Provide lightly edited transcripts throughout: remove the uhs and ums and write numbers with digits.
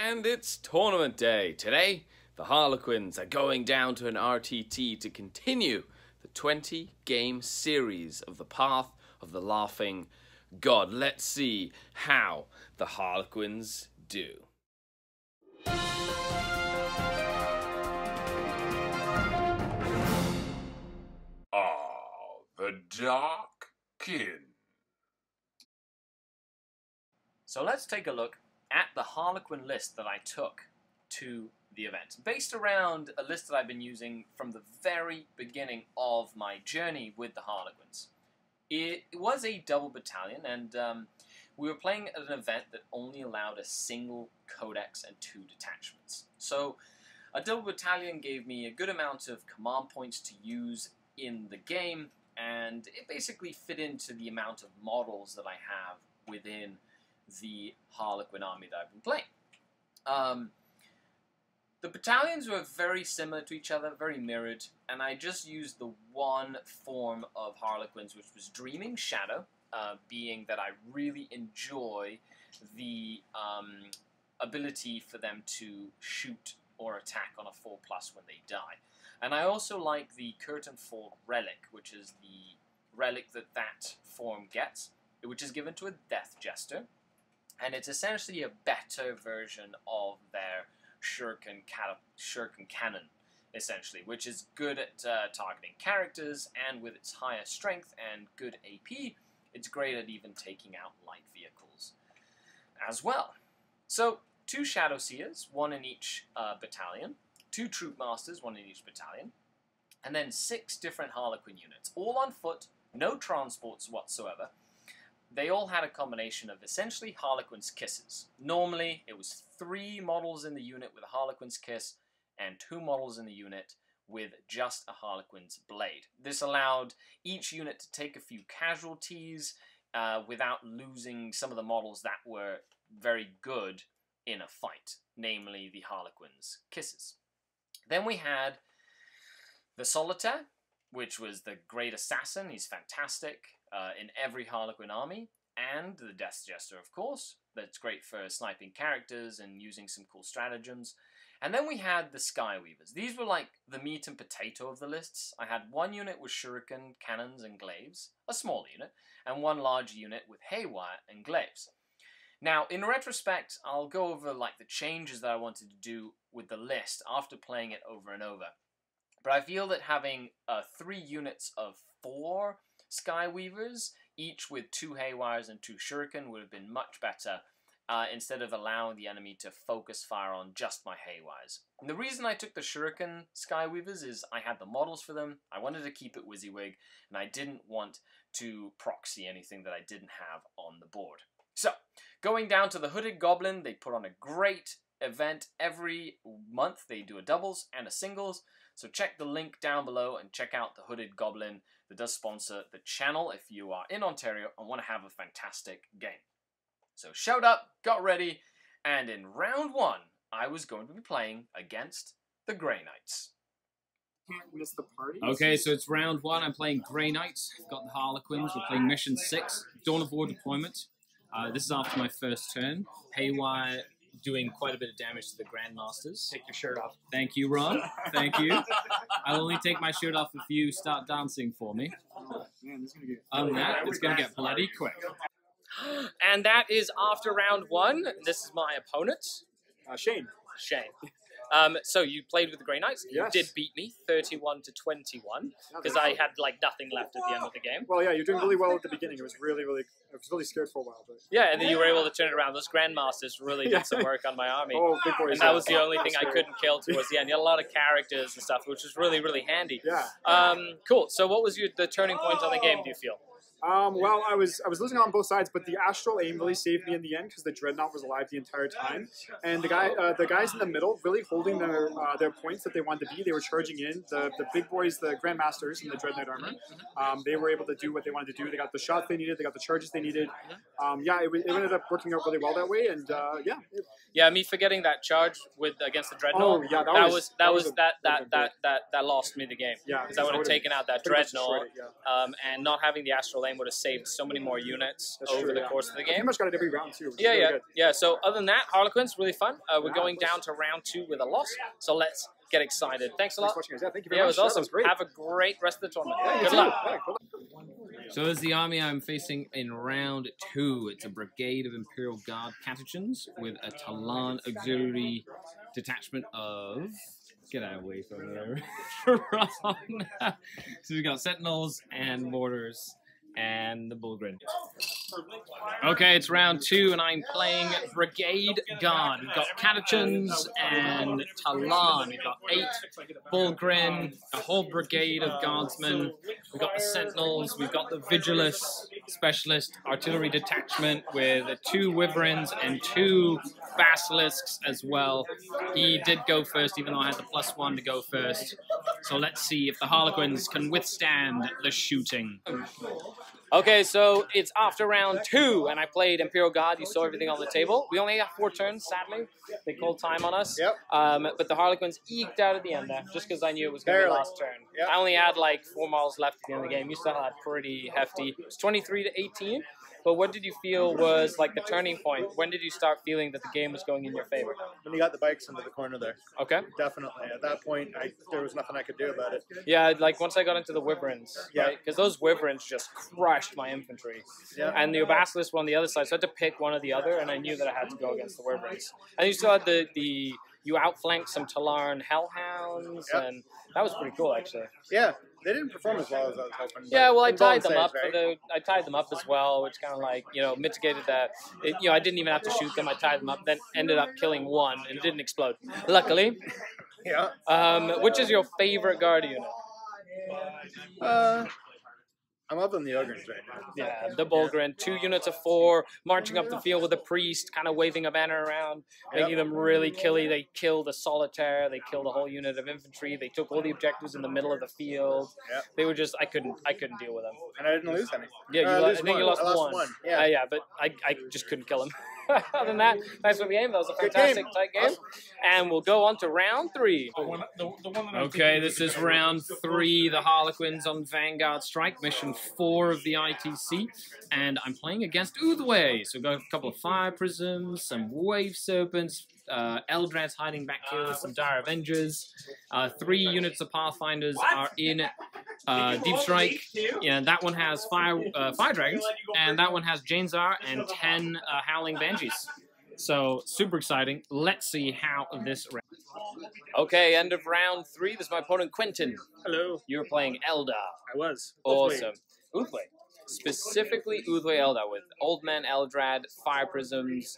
And it's tournament day. Today, the Harlequins are going down to an RTT to continue the 20-game series of the Path of the Laughing God. Let's see how the Harlequins do. The Dark Kin. So let's take a look at the Harlequin list that I took to the event, based around a list that I've been using from the very beginning of my journey with the Harlequins. It was a double battalion, and we were playing at an event that only allowed a single codex and 2 detachments. So a double battalion gave me a good amount of command points to use in the game, and it basically fit into the amount of models that I have within the Harlequin army that I've been playing. The battalions were very similar to each other, very mirrored, and I just used the one form of Harlequins, which was Dreaming Shadow, being that I really enjoy the ability for them to shoot or attack on a 4+ when they die. And I also like the Curtain Fog Relic, which is the relic that form gets, which is given to a Death Jester. And it's essentially a better version of their Shuriken Cannon, essentially, which is good at targeting characters, and with its higher strength and good AP, it's great at even taking out light vehicles as well. So, 2 Shadow Seers, 1 in each battalion, 2 Troop Masters, 1 in each battalion, and then 6 different Harlequin units, all on foot, no transports whatsoever. They all had a combination of essentially Harlequin's Kisses. Normally, it was 3 models in the unit with a Harlequin's Kiss, and 2 models in the unit with just a Harlequin's Blade. This allowed each unit to take a few casualties without losing some of the models that were very good in a fight, namely the Harlequin's Kisses. Then we had the Solitaire, which was the Great Assassin. He's fantastic in every Harlequin army, and the Death Jester, of course. That's great for sniping characters and using some cool stratagems. And then we had the Skyweavers. These were like the meat and potato of the lists. I had 1 unit with Shuriken, Cannons, and Glaives, a small unit, and 1 large unit with Haywire and Glaives. Now, in retrospect, I'll go over like the changes that I wanted to do with the list after playing it over and over. But I feel that having 3 units of 4 Skyweavers, each with 2 Haywires and 2 Shuriken, would have been much better, instead of allowing the enemy to focus fire on just my Haywires. And the reason I took the Shuriken Skyweavers is I had the models for them, I wanted to keep it WYSIWYG, and I didn't want to proxy anything that I didn't have on the board. So, going down to the Hooded Goblin, they put on a great event every month. They do a doubles and a singles. So check the link down below and check out the Hooded Goblin that does sponsor the channel if you are in Ontario and want to have a fantastic game. So showed up, got ready, and in round 1, I was going to be playing against the Grey Knights. Can't miss the party. Okay, so it's round 1. I'm playing Grey Knights. I've got the Harlequins. We're playing mission 6, Dawn of War deployment. This is after my first turn. Haywire doing quite a bit of damage to the Grandmasters. Take your shirt off. Thank you, Ron. Thank you. I'll only take my shirt off if you start dancing for me. Oh, man, this is gonna get It's going to get bloody quick. And that is after round 1. This is my opponent, Shane. Shane. So you played with the Grey Knights. You Yes. did beat me 31-21 because I had like nothing left at the end of the game. Well, yeah, you're doing really well at the beginning. I was really scared for a while, but Yeah, and then you were able to turn it around. Those Grandmasters really did some work on my army. oh, big boys. And that was the only thing I couldn't kill towards the end. You had a lot of characters and stuff, which was really, really handy. Yeah. Cool. So what was the turning point on the game, do you feel? Well, I was losing on both sides, but the Astral Aim really saved me in the end because the Dreadnought was alive the entire time, and the guys in the middle really holding their points that they wanted to be. They were charging in. The big boys, the Grandmasters in the Dreadnought armor, they were able to do what they wanted to do. They got the shots they needed. They got the charges they needed. Yeah, it ended up working out really well that way, and yeah. Yeah, me forgetting that charge against the Dreadnought. Oh yeah, that lost me the game. Yeah, because I would have taken out that Dreadnought, it, yeah. and not having the Astral Aim Flame would have saved so many more units That's over true, the yeah. course of the I pretty game. much got it every round too. Which is Yeah, really yeah, good. yeah. So other than that, Harlequins, really fun. We're going down to round 2 with a loss. So let's get excited. Thanks a lot. Thanks for watching, guys. Yeah, thank you very Yeah, it much. was awesome. That was great. Have a great rest of the tournament. Yeah, you Good too. luck. Yeah, good luck. So as the army I'm facing in round 2, it's a brigade of Imperial Guard Catechins with a Talan auxiliary detachment of... Get out away from there. So we've got Sentinels and Mortars and the Bullgrin. Okay, it's round 2 and I'm playing Brigade Guard. We've got Catechins and Talan. We've got 8 Bullgrin, a whole brigade of Guardsmen. We've got the Sentinels. We've got the Vigilus Specialist Artillery Detachment with 2 Wyverns and 2 Basilisks as well. He did go first, even though I had the +1 to go first. So let's see if the Harlequins can withstand the shooting. Okay, so it's after round 2, and I played Imperial Guard. You saw everything on the table. We only have 4 turns, sadly. They called time on us. Yep. But the Harlequins eked out at the end there, just because I knew it was going to be the last turn. Yep. I only had like 4 miles left at the end of the game. You still had pretty hefty. It was 23 to 18. But what did you feel was like the turning point? When did you start feeling that the game was going in your favor? When you got the bikes into the corner there. Okay. Definitely. At that point, there was nothing I could do about it. Yeah, like once I got into the Wyverns, Yeah. right? Because those Wyverns just crushed my infantry. Yeah. And the Basilisk were on the other side, so I had to pick one or the other, and I knew that I had to go against the Wyverns. And you still had you outflanked some Talarn Hellhounds, Yep. and that was pretty cool, actually. Yeah. They didn't perform as well as I was hoping. Yeah, well, I in golden tied them up. saves, right? I tied them up as well, which kind of like mitigated that. I didn't even have to shoot them. I tied them up, then ended up killing one, and it didn't explode. Luckily. Yeah. Which is your favorite guard unit? I'm loving the Ogrins right now. Yeah, the Bullgrin, 2 units of 4, marching up the field with a priest, kind of waving a banner around, making them really killy. They killed a solitaire, they killed a whole unit of infantry, they took all the objectives in the middle of the field. Yep. They were just, I couldn't deal with them. And I didn't lose any. Yeah, I think you lost I one. one. Yeah. Yeah, but I just couldn't kill him. Other than that, thanks for the game. That was a fantastic tight game. Awesome. And we'll go on to round 3. Okay, this is round 3. The Harlequins on Vanguard Strike, mission 4 of the ITC. And I'm playing against Uthway. So we've got a couple of Fire Prisms, some Wave Serpents, Eldrads hiding back here with some Dire Avengers. 3 units of Pathfinders are in Deep Strike. Yeah, that one has Fire Dragons, and that one has Janezar and 10 Howling Banshees. So, super exciting. Let's see how this round. Okay, end of round 3. This is my opponent, Quentin. Hello. You're playing Eldar. I was. Awesome. Uthway. Specifically Uthway Eldar with Old Man Eldrad, Fire Prisms,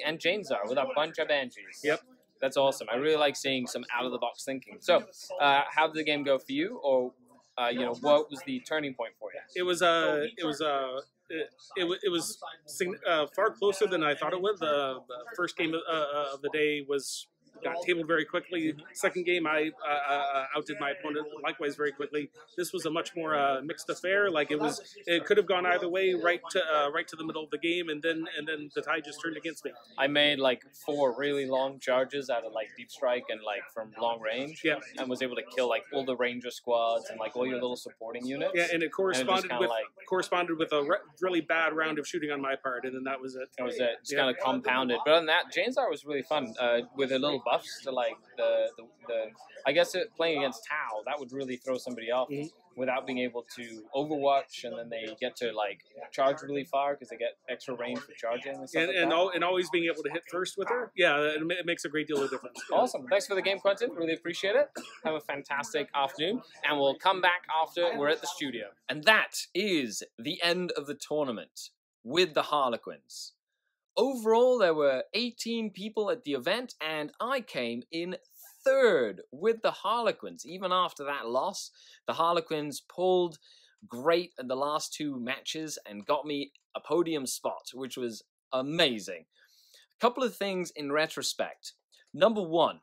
and Janezar with a bunch of Banshees. Yep. That's awesome. I really like seeing some out-of-the-box thinking. So, how did the game go for you, or what was the turning point for you? It was far closer than I thought it would. The first game of the day got tabled very quickly. Second game, I outdid my opponent likewise very quickly. This was a much more mixed affair. Like it could have gone either way, right to the middle of the game, and then the tide just turned against me. I made like 4 really long charges out of like Deep Strike and like from long range. Yeah. And was able to kill like all the Ranger squads and like all your little supporting units. Yeah, and it corresponded kinda with a really bad round of shooting on my part, and then that was it. That was it. Just Yeah. kind of compounded. But other than that, Janezar was really fun with a little buffs to like the I guess playing against Tau, that would really throw somebody off without being able to overwatch, and then they get to like charge really far because they get extra range for charging and stuff And always being able to hit first with her, yeah, it makes a great deal of difference. Awesome. Thanks for the game, Quentin. Really appreciate it. Have a fantastic afternoon, and we'll come back after we're at the studio. And that is the end of the tournament with the Harlequins. Overall, there were 18 people at the event, and I came in 3rd with the Harlequins. Even after that loss, the Harlequins pulled great at the last 2 matches and got me a podium spot, which was amazing. A couple of things in retrospect. Number 1,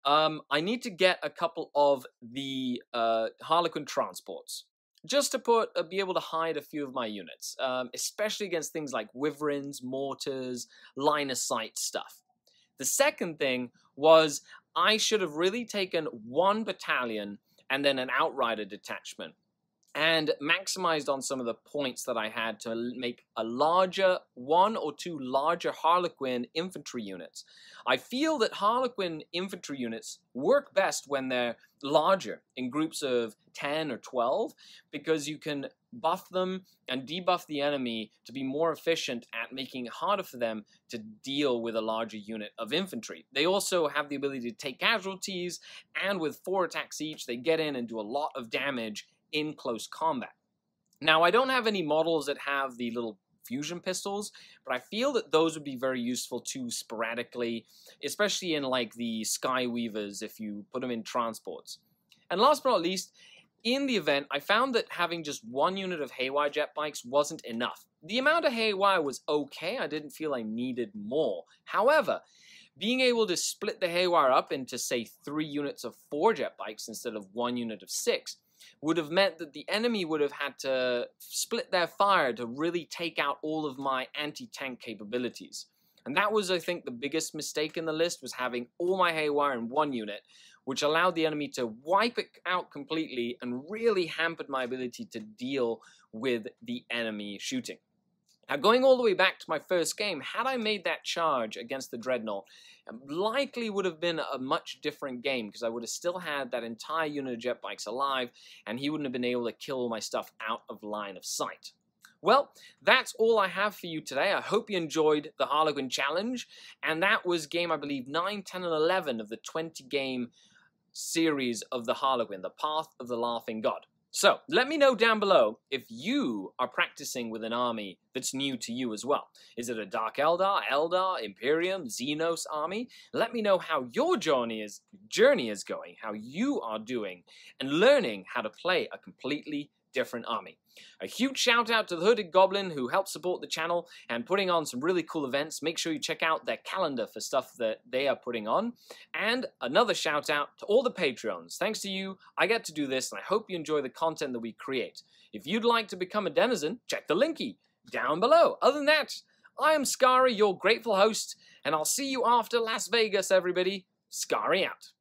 I need to get a couple of the Harlequin transports, just to be able to hide a few of my units, especially against things like Wyverns, Mortars, line of sight stuff. The second thing was I should have really taken 1 battalion and then an Outrider detachment and maximized on some of the points that I had to make a larger, 1 or 2 larger Harlequin infantry units. I feel that Harlequin infantry units work best when they're larger, in groups of 10 or 12, because you can buff them and debuff the enemy to be more efficient at making it harder for them to deal with a larger unit of infantry. They also have the ability to take casualties, and with 4 attacks each, they get in and do a lot of damage in close combat. Now, I don't have any models that have the little fusion pistols, but I feel that those would be very useful too sporadically, especially in like the Skyweavers if you put them in transports. And last but not least, in the event, I found that having just 1 unit of Haywire jet bikes wasn't enough. The amount of Haywire was okay, I didn't feel I needed more. However, being able to split the Haywire up into, say, 3 units of 4 jet bikes instead of 1 unit of 6 would have meant that the enemy would have had to split their fire to really take out all of my anti-tank capabilities. And that was, I think, the biggest mistake in the list, was having all my Haywire in 1 unit, which allowed the enemy to wipe it out completely and really hampered my ability to deal with the enemy shooting. Now, going all the way back to my first game, had I made that charge against the Dreadnought, it likely would have been a much different game, because I would have still had that entire unit of jet bikes alive, and he wouldn't have been able to kill all my stuff out of line of sight. Well, that's all I have for you today. I hope you enjoyed the Harlequin Challenge, and that was game, I believe, 9, 10, and 11 of the 20-game series of the Harlequin, the Path of the Laughing God. So, let me know down below if you are practicing with an army that's new to you as well. Is it a Dark Eldar, Eldar, Imperium, Xenos army? Let me know how your journey is going, how you are doing, and learning how to play a completely different army. A huge shout out to the Hooded Goblin, who helped support the channel and putting on some really cool events. Make sure you check out their calendar for stuff that they are putting on. And another shout out to all the Patreons. Thanks to you, I get to do this, and I hope you enjoy the content that we create. If you'd like to become a denizen, check the linky down below. Other than that, I am Skari, your grateful host, and I'll see you after Las Vegas, everybody. Skari out.